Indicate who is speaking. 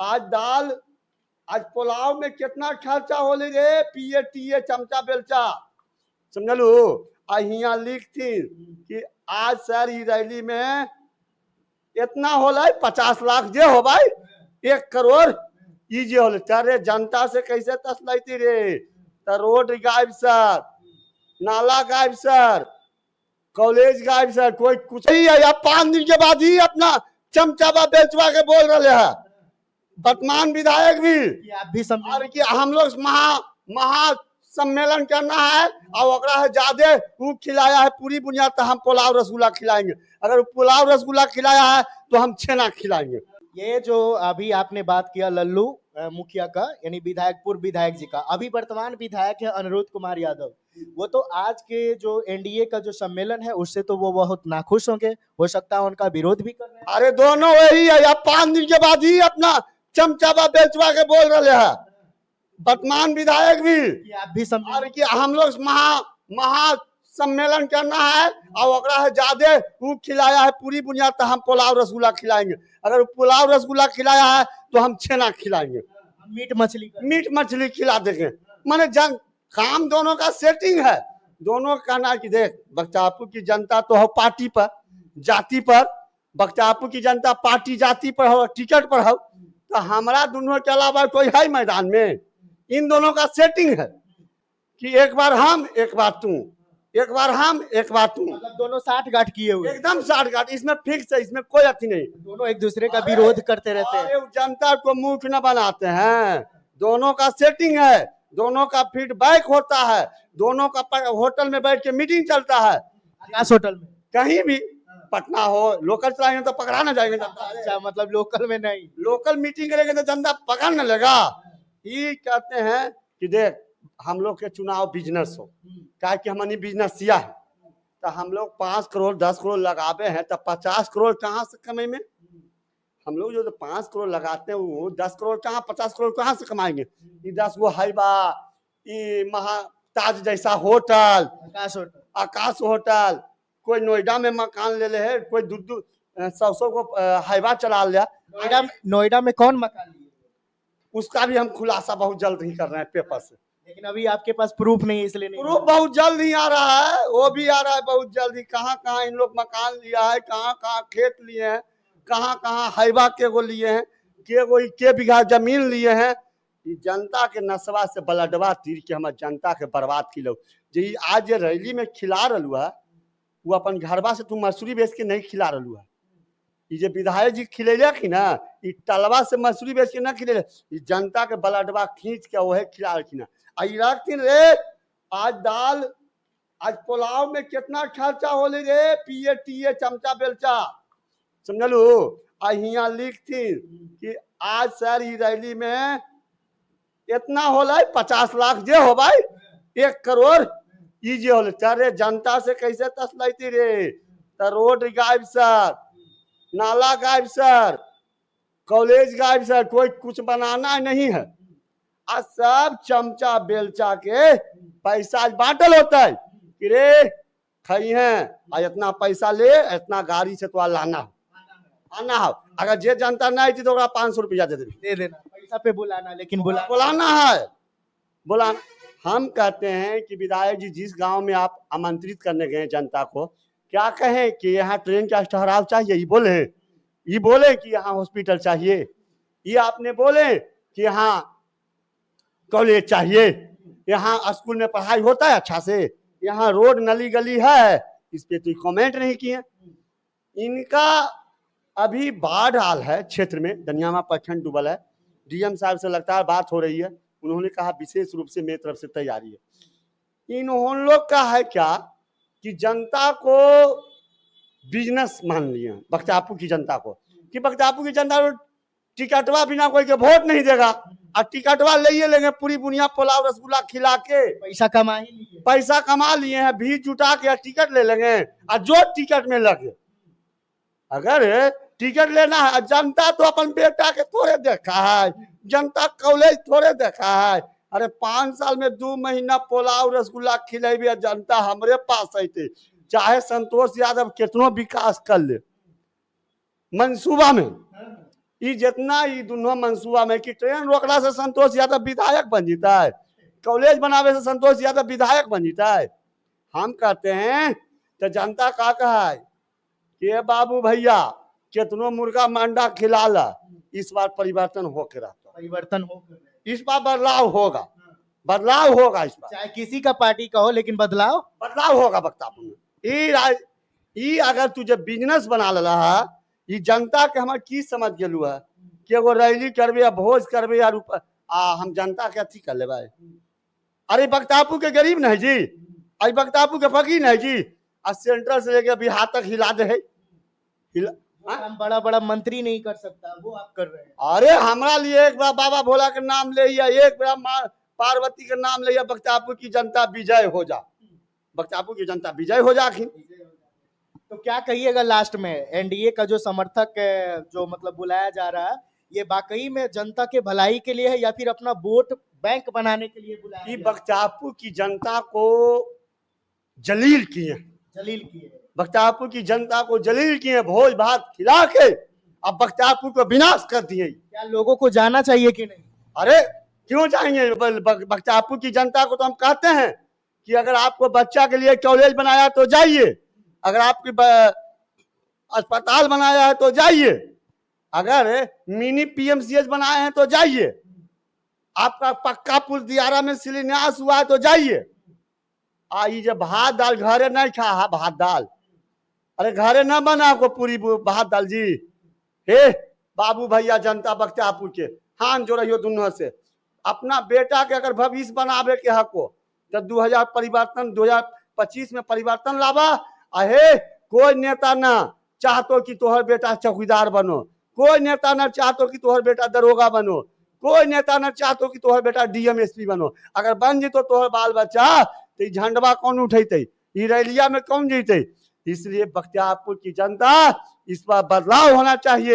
Speaker 1: आज दाल, आज पुलाव में कितना खर्चा होले रे, पिए टिए चमचा बेलचा, समझलू। आ हियाँ लिख थी कि आज सर ई रैली में इतना होला 50 लाख जे हो भाई 1 करोड़ ई जे होले। अरे जनता से कैसे तसलैती रे, तो रोड गायब सर, नाला गायब सर, कॉलेज गायब सर, कोई कुछ नहीं है। या 5 दिन के बाद ही अपना चमचावा बेचवा के बोल रहे हैं वर्तमान विधायक भी
Speaker 2: कि आप भी समझ
Speaker 1: और कि हम लोग महा सम्मेलन करना है और ओकरा है ज्यादा वो खिलाया है पूरी बुनियाद, तो हम पुलाव रसगुल्ला खिलाएंगे। अगर पुलाव रसगुल्ला खिलाया है तो हम छेना खिलाएंगे।
Speaker 2: ये जो अभी आपने बात किया लल्लू मुखिया का, यानी विधायक पूर्व विधायक जी का, अभी वर्तमान विधायक है अनिरुद्ध कुमार यादव। वो तो आज के जो एनडीए का जो सम्मेलन है उससे तो वो बहुत नाखुश होंगे, हो सकता है उनका विरोध भी कर रहे हैं।
Speaker 1: अरे दोनों वही है। या 5 दिन के बाद ही अपना चमचावा बेचवा के बोल रहे हैं वर्तमान विधायक भी
Speaker 2: कि आप भी समझ
Speaker 1: और कि हम लोग महा सम्मेलन करना है और ओकरा है ज्यादा वो खिलाया है पूरी बुनियाद, तो हम पुलाव रसगुल्ला खिलाएंगे। अगर पुलाव रसगुल्ला खिलाया है तो हम छेना खिलाएंगे, मीट मछली खिला देंगे। माने काम दोनों का सेटिंग है। दोनों का कहना कि देख बख्तियारपुर की जनता तो हो पार्टी पर जाति पर, बख्तियारपुर की जनता पार्टी जाति पर हो टिकट पर हो, तो हमारा दोनों के अलावा कोई है मैदान में। इन दोनों का सेटिंग है कि एक बार हम एक बार तू, एक बार हम एक बार तू,
Speaker 2: मतलब दोनों साठ गांठ किए हुए,
Speaker 1: एकदम 60 गांठ। इसमें फिक्स है, इसमें कोई अथी नहीं।
Speaker 2: दोनों एक दूसरे का विरोध करते रहते हैं।
Speaker 1: अरे जनता को मूर्ख न बनाते हैं। दोनों का सेटिंग है, दोनों का फीडबैक होता है, दोनों का होटल में बैठ के मीटिंग चलता है।
Speaker 2: आकाश होटल में
Speaker 1: कहीं भी पटना हो, लोकल चलाएंगे तो पकड़ा ना जाएंगे जनता।
Speaker 2: अच्छा, मतलब लोकल में नहीं,
Speaker 1: लोकल मीटिंग करेंगे तो जनता पकड़ न लेगा। ये कहते हैं कि देख हम लोग के चुनाव बिजनेस हो, क्या कि हमनी बिजनेसिया है, तो हम लोग 5 करोड़ 10 करोड़ लगावे हैं तो 50 करोड़ कहाँ से कमाए में। हम लोग जो 5 करोड़ लगाते हैं वो 10 करोड़ कहाँ 50 करोड़ कहाँ से कमाएंगे। ये 10 गो हाईबा, ये महाताज जैसा होटल, आकाश होटल, कोई नोएडा में मकान ले ले है, कोई 100 को हाईबा चला लिया।
Speaker 2: नोएडा में कौन मकान लिए,
Speaker 1: उसका भी हम खुलासा बहुत जल्द ही कर रहे हैं पेपर से,
Speaker 2: लेकिन अभी आपके पास प्रूफ नहीं है इसलिए नहीं।
Speaker 1: प्रूफ बहुत जल्द ही आ रहा है, वो भी आ रहा है बहुत जल्द ही। कहाँ कहाँ इन लोग मकान लिया है, कहाँ कहाँ खेत लिए हैं, कहाँ कहाँ हाईबा के गो लिए हैं, के बीघा जमीन लिए हैं। जनता के नसवा से ब्लडवा तीर के हमारे जनता के बर्बाद की लोग जी। आज ये रैली में खिला रहलू है वो अपन घरवा से तू मसूरी बेच के नहीं खिला रहलू है। ये विधायक जी खिलेले की ना, ये तलवा से मसूरी बेच के ना खिले, जनता के ब्लडवा खींच के वह खिला रखी ना। रे आज दाल, आज पुलाव में कितना खर्चा होले रे, पिए टिए चमचा बेलचा, समझलू। आ हियाँ लिख थी कि आज सर ई रैली में इतना होला 50 लाख जे हो भाई 1 करोड़ ई जे होले। अरे जनता से कैसे तसलैती रे, तो रोड गायब सर, नाला गायब सर, कॉलेज गायब सर, कोई कुछ बनाना नहीं है। आज सब चमचा बेलचा के पैसा बांटल होता है कि रे खई है आज इतना पैसा ले, इतना गाड़ी से तो लाना आना हो। अगर जे जनता नहीं थी तो 500 रुपया दे
Speaker 2: देना, पैसा पे बुलाना, लेकिन
Speaker 1: बुलाना है बुलाना। हम कहते हैं कि विधायक जी जिस गांव में आप आमंत्रित करने गए जनता को, क्या कहें कि यहाँ ट्रेन का ठहराव चाहिए, ये बोले कि यहाँ हॉस्पिटल चाहिए, ये आपने बोले कि यहाँ कॉलेज चाहिए, यहाँ स्कूल में पढ़ाई होता है अच्छा से, यहाँ रोड नली गली है, इस पे तो कमेंट नहीं किए। इनका अभी बाढ़ आल है क्षेत्र में, दनियामा प्रखंड डूबल है। डीएम साहब से लगातार बात हो रही है, उन्होंने कहा विशेष रूप से मेरी तरफ से तैयारी है। इन लोग का है क्या कि जनता को बिजनेस मान लिए बख्तियारपुर की जनता को, कि बख्तियारपुर की जनता को टिकटवा बिना कोई के वोट नहीं देगा, और टिकटवा ले लेंगे पूरी बुनिया पुलाव रसगुल्ला खिला के पैसा कमा लिए हैं, भीड़ जुटा के टिकट ले लेंगे। और जो टिकट में लगे, अगर टिकट लेना है, जनता तो अपन बेटा के थोड़े देखा है, जनता कॉलेज थोड़े देखा है। अरे 5 साल में 2 महीना पुलाव रसगुल्ला खिलेबे जनता हमरे पास आते, चाहे संतोष यादव कितनो विकास कर ले मंसूबा में, ये जितना ये दोनों मनसूबा में कि ट्रेन रोकला से संतोष यादव विधायक बन जीता है, कॉलेज बनावे से संतोष यादव विधायक बन जीता है। हम कहते हैं तो जनता का कहा है कि बाबू भैया कितनो मुर्गा मंडा खिला ला, इस बार परिवर्तन होके रहता,
Speaker 2: परिवर्तन हो,
Speaker 1: इस बार बदलाव होगा, बदलाव होगा इस बार,
Speaker 2: चाहे किसी का पार्टी का हो, लेकिन बदलाव
Speaker 1: होगा बख्तापुर में। ई अगर तुझे बिजनेस बना लला है, ये जनता के हमारे की समझ गेलू है कि एगो रैली करबे या भोज करबे या हम जनता के अथी कर लेबे। अरे बख्तापुर के गरीब नहीं जी, अरे बख्तापुर के फकीर नहीं जी, और सेंट्रल से लेके बिहार तक हिला दे है।
Speaker 2: हम बड़ा बड़ा मंत्री नहीं कर सकता, वो आप कर रहे हैं।
Speaker 1: अरे हमारा लिए एक बार बाबा भोला के नाम ले, एक बार पार्वती के नाम ले, बख्तापुर की जनता विजय हो जा, बख्तापुर की जनता विजय हो जाखिन।
Speaker 2: तो क्या कहिएगा लास्ट में, एनडीए का जो समर्थक जो मतलब बुलाया जा रहा है, ये वाकई में जनता के भलाई के लिए है या फिर अपना वोट बैंक बनाने के लिए बुलाया
Speaker 1: कि
Speaker 2: गया?
Speaker 1: बख्तापुर की जनता को जलील किए,
Speaker 2: जलील किए,
Speaker 1: बख्तापुर की जनता को जलील किए, भोज भात खिला के अब बख्तापुर को विनाश कर दिए।
Speaker 2: क्या लोगों को जाना चाहिए कि नहीं?
Speaker 1: अरे क्यों जाएंगे, बख्तापुर की जनता को तो हम कहते हैं कि अगर आपको बच्चा के लिए कॉलेज बनाया तो जाइए, अगर आपकी अस्पताल बनाया है तो जाइए, अगर मिनी पीएमसीएच बनाए हैं तो जाइए, आपका पक्का पुल दियारा में शिलान्यास हुआ है तो जाइए। आई जब भात दाल घरे नहीं खा है, भात दाल, अरे घरे न बना को पूरी भात दाल जी। हे बाबू भैया जनता बख्तियारपुर के हाथ जो रही हो दोनों से, अपना बेटा के अगर भविष्य बनावे के हक हो तो 2025 में परिवर्तन लावा। अहे कोई नेता ना चाहतो कि तोहर बेटा चौकीदार बनो, कोई नेता ना चाहतो कि तोहर बेटा दरोगा बनो, कोई नेता ना चाहतो कि तोहर बेटा डीएम एसपी बनो। अगर बन जीतो तोहर बाल बच्चा तो झंडवा कौन उठेते, रैलिया में कौन जीते। इसलिए बख्तियारपुर की जनता इस बार बदलाव होना चाहिए।